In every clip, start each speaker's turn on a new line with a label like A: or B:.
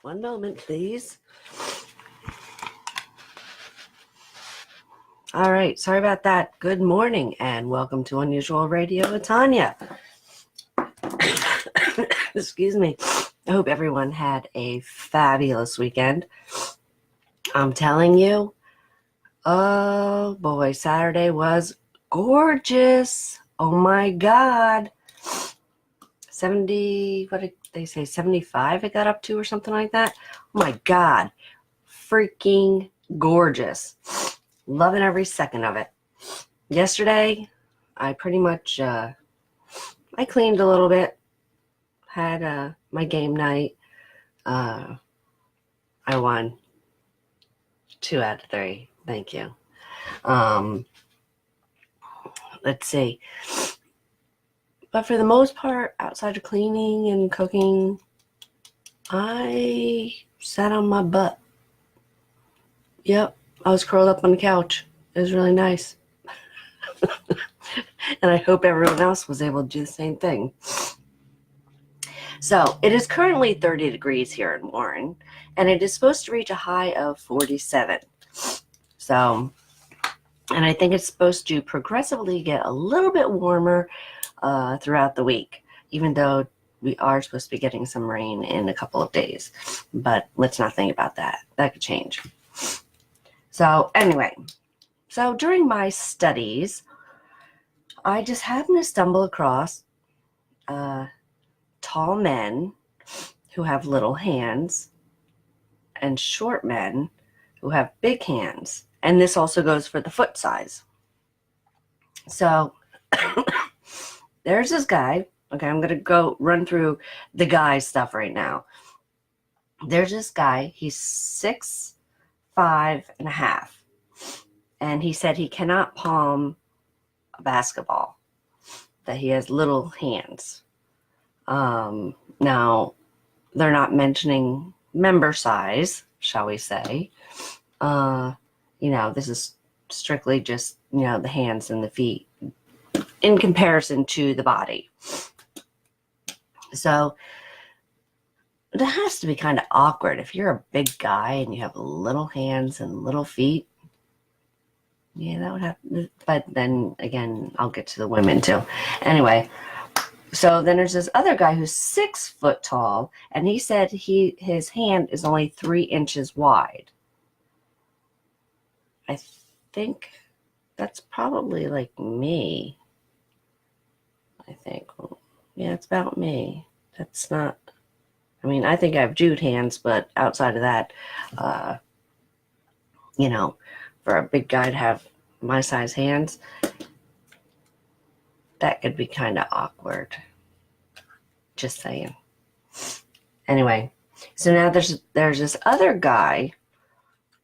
A: One moment, please. All right, sorry about that. Good morning and welcome to Unusual Radio with Tanya. Excuse me. I hope everyone had a fabulous weekend. I'm telling you, oh boy, Saturday was gorgeous. Oh my God. 70, what did they say, 75 it got up to or something like that? Oh my God. Freaking gorgeous. Loving every second of it. Yesterday, I pretty much, I cleaned a little bit. Had my game night. I won 2 out of 3. Thank you. Let's see. But for the most part, outside of cleaning and cooking, I sat on my butt. Yep, I was curled up on the couch. It was really nice. And I hope everyone else was able to do the same thing. So it is currently 30 degrees here in Warren, and it is supposed to reach a high of 47. So, and I think it's supposed to progressively get a little bit warmer throughout the week, even though we are supposed to be getting some rain in a couple of days. But let's not think about that. That could change. So anyway, so during my studies, I just happened to stumble across tall men who have little hands and short men who have big hands. And this also goes for the foot size. So there's this guy. Okay, I'm going to go run through the guy stuff right now. There's this guy. He's 6'5.5". And he said he cannot palm a basketball, that he has little hands. Now, they're not mentioning member size, shall we say. This is strictly just, the hands and the feet in comparison to the body. So it has to be kind of awkward if you're a big guy and you have little hands and little feet. Yeah, that would have, but then again, I'll get to the women too. Anyway, so then there's this other guy who's 6 foot tall, and he said his hand is only 3 inches wide. I think that's probably like me. I think, yeah, it's about me. That's not, I think I have Jude hands, but outside of that, for a big guy to have my size hands, that could be kind of awkward. Just saying. Anyway, so now there's this other guy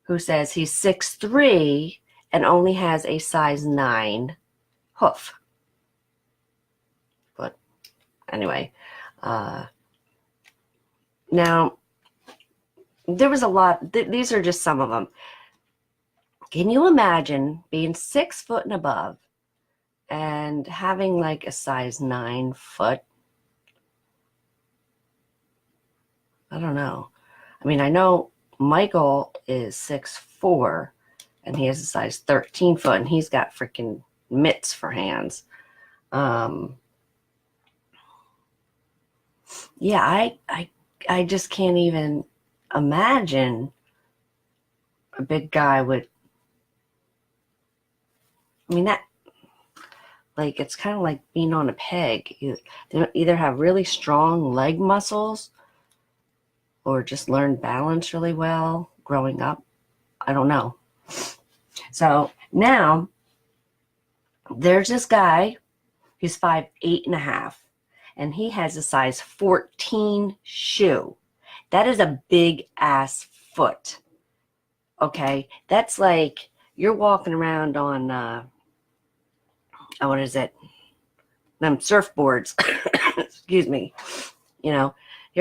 A: who says he's 6'3" and only has a size 9 hoof. But anyway, now there was a lot. These are just some of them. Can you imagine being 6 foot and above and having like a size 9 foot? I don't know. I know Michael is 6'4", and he has a size 13 foot, and he's got freaking mitts for hands. Yeah, I just can't even imagine a big guy with, that, like, it's kind of like being on a peg. They either have really strong leg muscles or just learn balance really well growing up. I don't know. So now there's this guy who's 5'8.5", and he has a size 14 shoe. That is a big ass foot. Okay, that's like you're walking around on what is it? Them surfboards. Excuse me. Here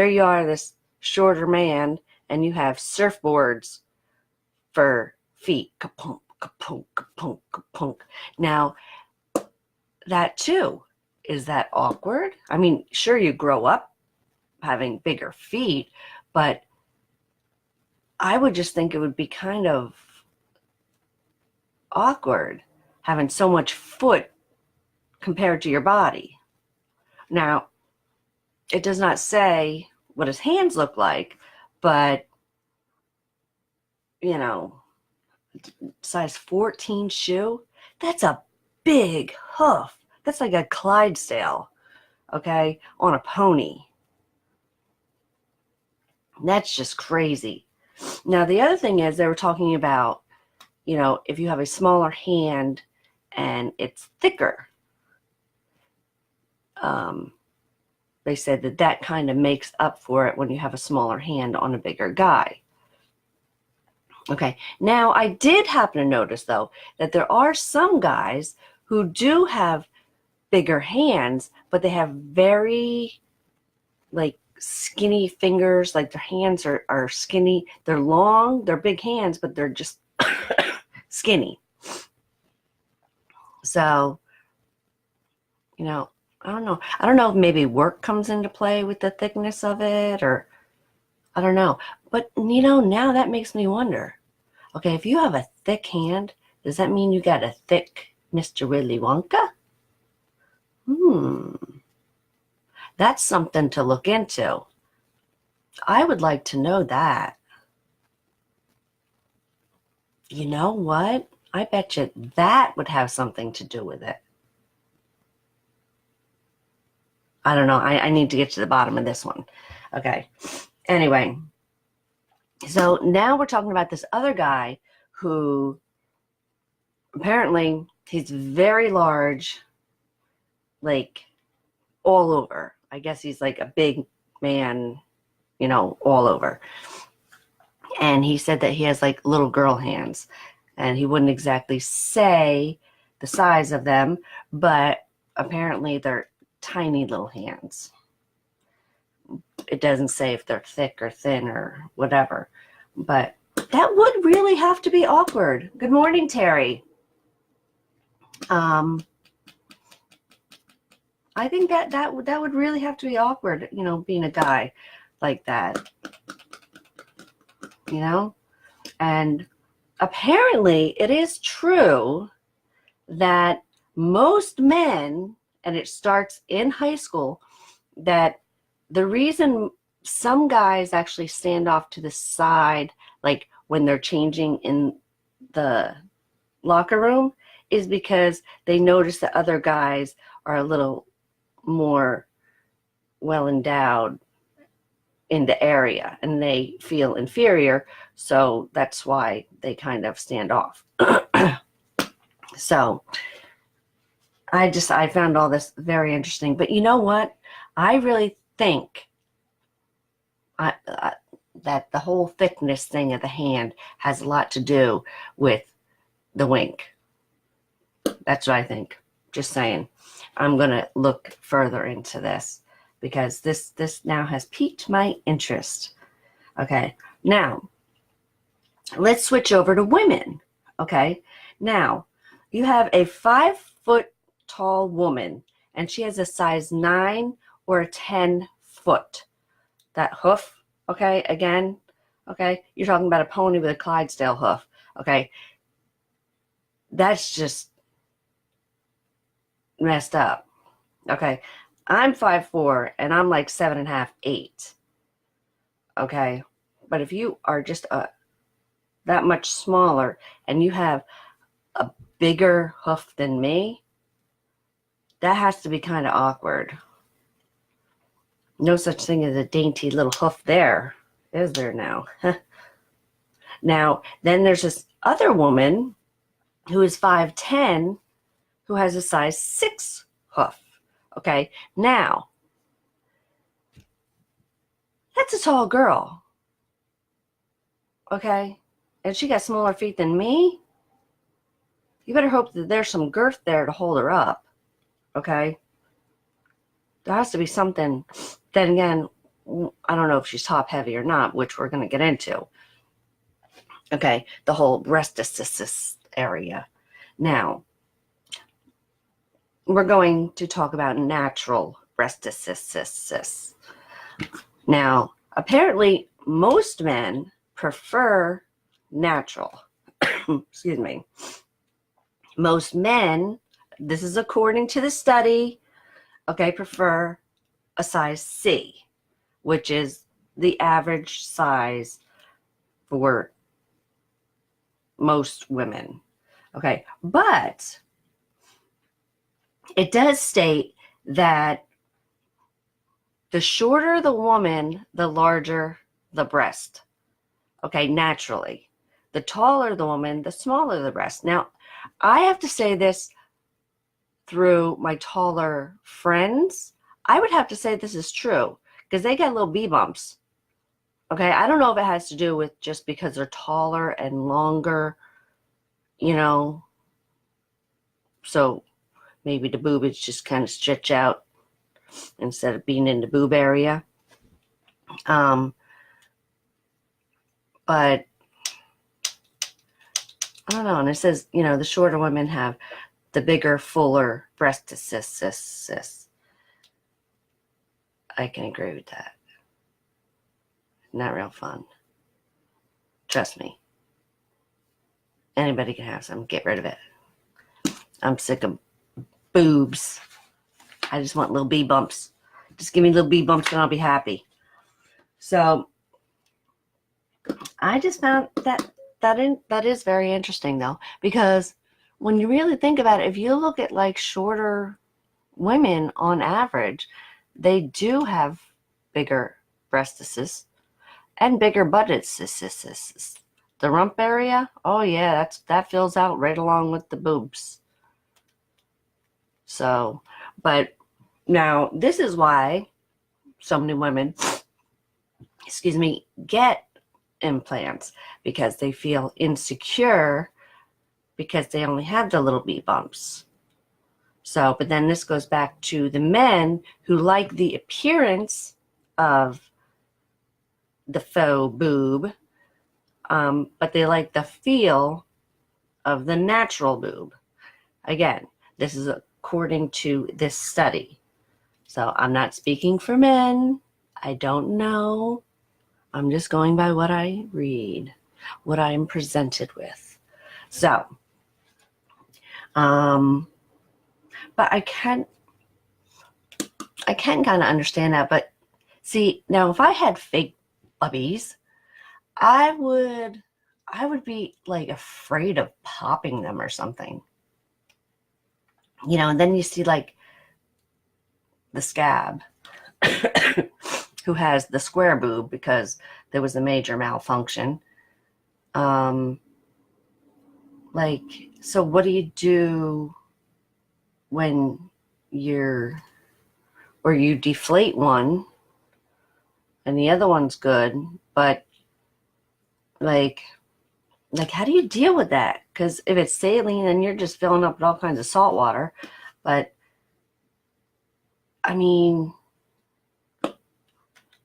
A: you are, this shorter man, and you have surfboards for feet. Ka-punk, ka-punk, ka-punk, ka-punk. Now, that too, is that awkward? Sure, you grow up having bigger feet, but I would just think it would be kind of awkward having so much foot compared to your body. Now, it does not say what his hands look like, but, you know, size 14 shoe, that's a big hoof. That's like a Clydesdale, okay, on a pony. That's just crazy. Now, the other thing is they were talking about, you know, if you have a smaller hand and it's thicker, they said that that kind of makes up for it when you have a smaller hand on a bigger guy. Okay, now I did happen to notice, though, that there are some guys who do have bigger hands, but they have very, like, skinny fingers. Like, their hands are skinny. They're long, they're big hands, but they're just skinny. So, you know, I don't know. I don't know if maybe work comes into play with the thickness of it, or I don't know. But, you know, now that makes me wonder. Okay, if you have a thick hand, does that mean you got a thick Mr. Willy Wonka? That's something to look into. I would like to know that. You know what? I bet you that would have something to do with it. I don't know. I need to get to the bottom of this one. Okay. Anyway, so now we're talking about this other guy who apparently he's very large, like all over. I guess he's like a big man, you know, all over. And he said that he has like little girl hands, and he wouldn't exactly say the size of them, but apparently they're tiny little hands. It doesn't say if they're thick or thin or whatever, but that would really have to be awkward. Good morning, Terry. I think that would really have to be awkward, you know, being a guy like that, you know. And apparently it is true that most men, and it starts in high school, that the reason some guys actually stand off to the side, like when they're changing in the locker room, is because they notice that other guys are a little more well endowed in the area and they feel inferior. So that's why they kind of stand off. So I found all this very interesting. But you know what? I really think that the whole thickness thing of the hand has a lot to do with the wink. That's what I think. Just saying. I'm going to look further into this because this now has piqued my interest. Okay. Now, let's switch over to women. Okay. Now, you have a 5 foot tall woman and she has a size 9 or a 10 foot. That hoof, okay, again, okay, you're talking about a pony with a Clydesdale hoof, okay. That's just messed up. Okay, I'm 5'4" and I'm like 7.5, 8. Okay, but if you are just that much smaller and you have a bigger hoof than me, that has to be kind of awkward. No such thing as a dainty little hoof there, is there now? Now, then there's this other woman who is 5'10", who has a size 6 hoof. Okay, now, that's a tall girl. Okay, and she got smaller feet than me. You better hope that there's some girth there to hold her up. Okay, there has to be something. Then again, I don't know if she's top heavy or not, which we're going to get into. Okay, the whole breast assist area. Now, we're going to talk about natural breast assist. Now, apparently, most men prefer natural. Excuse me. Most men, this is according to the study, okay, prefer a size C, which is the average size for most women. Okay, but it does state that the shorter the woman, the larger the breast. Okay, naturally. The taller the woman, the smaller the breast. Now, I have to say this through my taller friends. I would have to say this is true because they get little B bumps. Okay, I don't know if it has to do with just because they're taller and longer, you know, so maybe the boobage just kind of stretch out instead of being in the boob area. But I don't know. And it says, you know, the shorter women have the bigger, fuller breastises. I can agree with that. Not real fun. Trust me. Anybody can have some. Get rid of it. I'm sick of boobs. I just want little B bumps. Just give me little B bumps and I'll be happy. So I just found that is very interesting though, because when you really think about it, if you look at like shorter women on average, they do have bigger breastises and bigger buttocks. The rump area, oh yeah, that fills out right along with the boobs. So, but now this is why so many women, get implants, because they feel insecure because they only have the little B bumps. So, but then this goes back to the men who like the appearance of the faux boob, but they like the feel of the natural boob. Again, this is according to this study. So I'm not speaking for men. I don't know. I'm just going by what I read, what I'm presented with. So, but I can kind of understand that. But see, now if I had fake bubbies, I would be like afraid of popping them or something. You know, and then you see like the scab who has the square boob because there was a major malfunction. Like, so what do you do when you deflate one and the other one's good, but like how do you deal with that? Because if it's saline, then you're just filling up with all kinds of salt water. But I mean,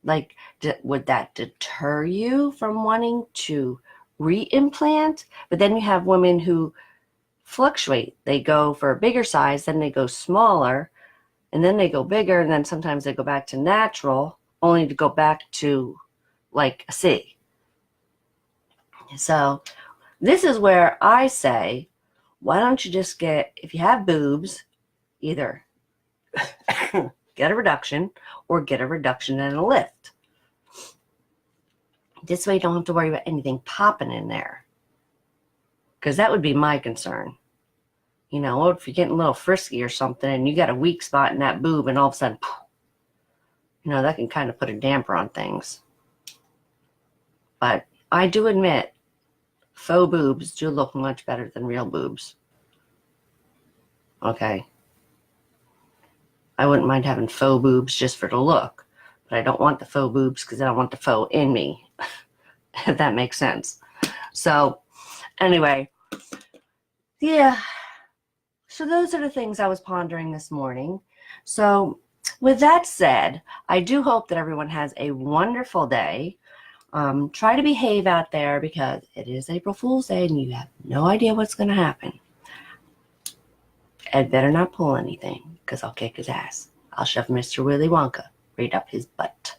A: like, would that deter you from wanting to reimplant? But then you have women who fluctuate. They go for a bigger size, then they go smaller, and then they go bigger, and then sometimes they go back to natural, only to go back to like a C. So this is where I say, why don't you just if you have boobs, either get a reduction or get a reduction and a lift. This way you don't have to worry about anything popping in there. Because that would be my concern. You know, if you're getting a little frisky or something and you got a weak spot in that boob and all of a sudden, you know, that can kind of put a damper on things. But I do admit, faux boobs do look much better than real boobs. Okay. I wouldn't mind having faux boobs just for the look, but I don't want the faux boobs because I don't want the faux in me, if that makes sense. So anyway, yeah. So those are the things I was pondering this morning. So with that said, I do hope that everyone has a wonderful day. Try to behave out there because it is April Fool's Day and you have no idea what's going to happen. Ed better not pull anything because I'll kick his ass. I'll shove Mr. Willy Wonka right up his butt.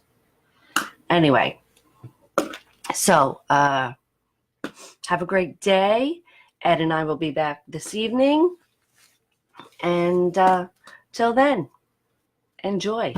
A: Anyway, So have a great day. Ed and I will be back this evening. And till then, enjoy.